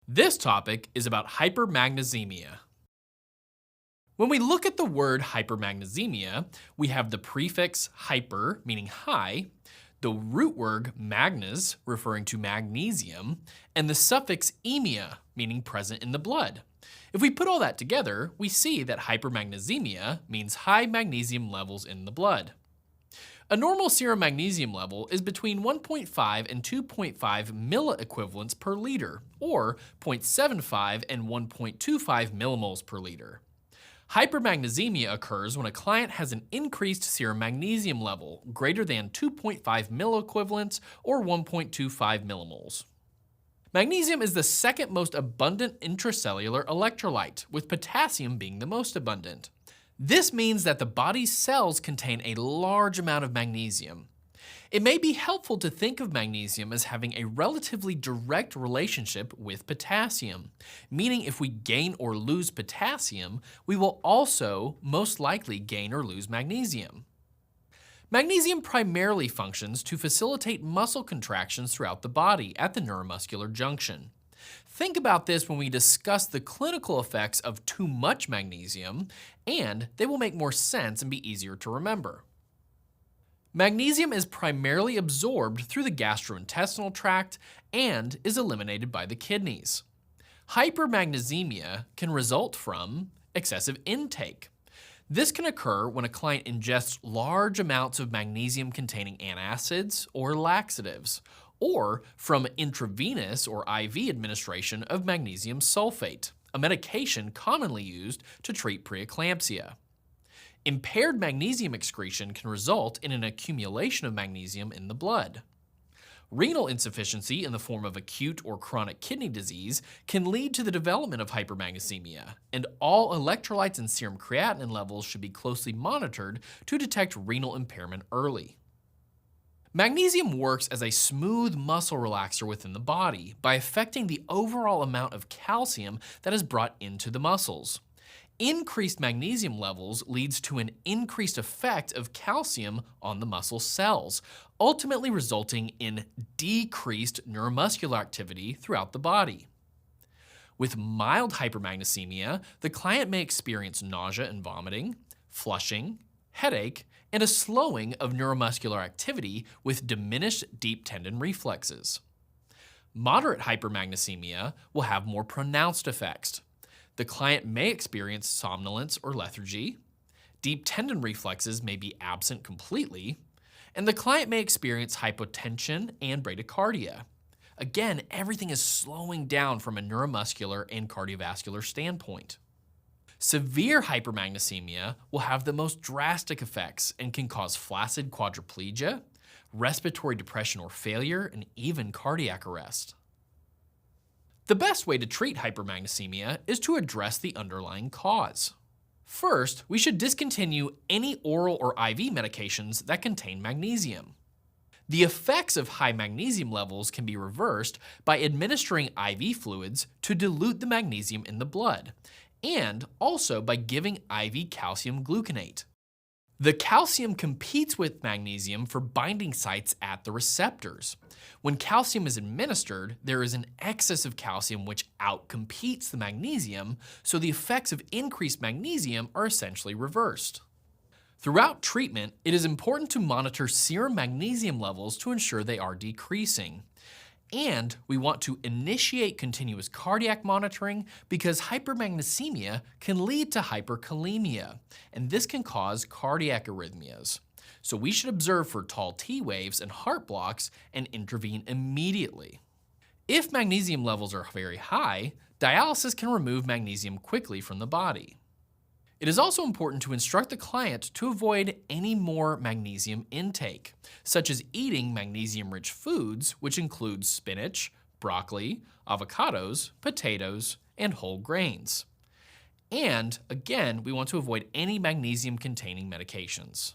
This topic is about hypermagnesemia. When we look at the word hypermagnesemia, we have the prefix hyper, meaning high, the root word magnes, referring to magnesium, and the suffix emia, meaning present in the blood. If we put all that together, we see that hypermagnesemia means high magnesium levels in the blood. A normal serum magnesium level is between 1.5 and 2.5 milliequivalents per liter, or 0.75 and 1.25 millimoles per liter. Hypermagnesemia occurs when a client has an increased serum magnesium level greater than 2.5 milliequivalents or 1.25 millimoles. Magnesium is the second most abundant intracellular electrolyte, with potassium being the most abundant. This means that the body's cells contain a large amount of magnesium. It may be helpful to think of magnesium as having a relatively direct relationship with potassium, meaning if we gain or lose potassium, we will also most likely gain or lose magnesium. Magnesium primarily functions to facilitate muscle contractions throughout the body at the neuromuscular junction. Think about this when we discuss the clinical effects of too much magnesium, and they will make more sense and be easier to remember. Magnesium is primarily absorbed through the gastrointestinal tract and is eliminated by the kidneys. Hypermagnesemia can result from excessive intake. This can occur when a client ingests large amounts of magnesium-containing antacids or laxatives, or from intravenous or IV administration of magnesium sulfate, a medication commonly used to treat preeclampsia. Impaired magnesium excretion can result in an accumulation of magnesium in the blood. Renal insufficiency in the form of acute or chronic kidney disease can lead to the development of hypermagnesemia, and all electrolytes and serum creatinine levels should be closely monitored to detect renal impairment early. Magnesium works as a smooth muscle relaxer within the body by affecting the overall amount of calcium that is brought into the muscles. Increased magnesium levels leads to an increased effect of calcium on the muscle cells, ultimately resulting in decreased neuromuscular activity throughout the body. With mild hypermagnesemia, the client may experience nausea and vomiting, flushing, headache, and a slowing of neuromuscular activity with diminished deep tendon reflexes. Moderate hypermagnesemia will have more pronounced effects. The client may experience somnolence or lethargy, deep tendon reflexes may be absent completely, and the client may experience hypotension and bradycardia. Again, everything is slowing down from a neuromuscular and cardiovascular standpoint. Severe hypermagnesemia will have the most drastic effects and can cause flaccid quadriplegia, respiratory depression or failure, and even cardiac arrest. The best way to treat hypermagnesemia is to address the underlying cause. First, we should discontinue any oral or IV medications that contain magnesium. The effects of high magnesium levels can be reversed by administering IV fluids to dilute the magnesium in the blood, and also by giving IV calcium gluconate. The calcium competes with magnesium for binding sites at the receptors. When calcium is administered, there is an excess of calcium which outcompetes the magnesium, so the effects of increased magnesium are essentially reversed. Throughout treatment, it is important to monitor serum magnesium levels to ensure they are decreasing. And we want to initiate continuous cardiac monitoring because hypermagnesemia can lead to hyperkalemia, and this can cause cardiac arrhythmias. So we should observe for tall T waves and heart blocks and intervene immediately. If magnesium levels are very high, dialysis can remove magnesium quickly from the body. It is also important to instruct the client to avoid any more magnesium intake, such as eating magnesium-rich foods, which include spinach, broccoli, avocados, potatoes, and whole grains. And again, we want to avoid any magnesium-containing medications.